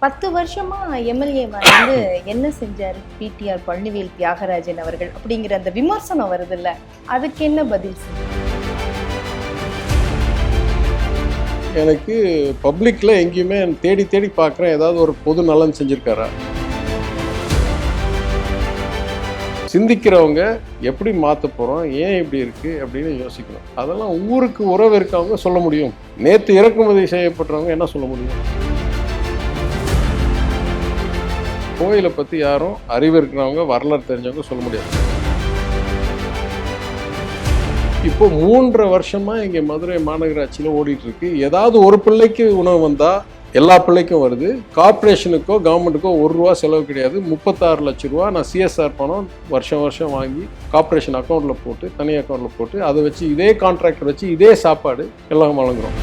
10 வருஷமா எம்எல்ஏ வந்து என்ன செஞ்சாரு பிடிஆர் பழனிவேல் தியாகராஜன் அவர்கள் அப்படிங்கிற அந்த விமர்சனம் வருது இல்ல, அதுக்கு என்ன பதில் சொல்லுங்க? எனக்கு பப்ளிக்ல எங்கேயுமே தேடி தேடி பார்க்குறேன், ஏதாவது ஒரு பொது நலன் செஞ்சிருக்காரா? சிந்திக்கிறவங்க எப்படி மாற்ற போகிறோம், ஏன் இப்படி இருக்குது அப்படின்னு யோசிக்கணும். அதெல்லாம் ஊருக்கு உறவு இருக்கவங்க சொல்ல முடியும். நேற்று இறக்குமதி செய்யப்பட்டவங்க என்ன சொல்ல முடியும்? கோயிலை பற்றி யாரும் அறிவு இருக்கிறவங்க, வரலாறு தெரிஞ்சவங்க சொல்ல முடியாது. இப்போ 3.5 வருஷமா இங்கே மதுரை மாநகராட்சியில் ஓடிட்டு இருக்கு. ஏதாவது ஒரு பிள்ளைக்கு உணவு வந்தால் எல்லா பிள்ளைக்கும் வருது. கார்பரேஷனுக்கோ கவர்மெண்ட்டுக்கோ ₹1 செலவு கிடையாது. 36 லட்ச ரூபா நான் சிஎஸ்ஆர் பணம் வருஷம் வருஷம் வாங்கி கார்பரேஷன் அக்கௌண்ட்டில் போட்டு, தனி அக்கௌண்ட்டில் போட்டு, அதை வச்சு இதே கான்ட்ராக்டர் வச்சு இதே சாப்பாடு எல்லாம் வழங்குகிறோம்.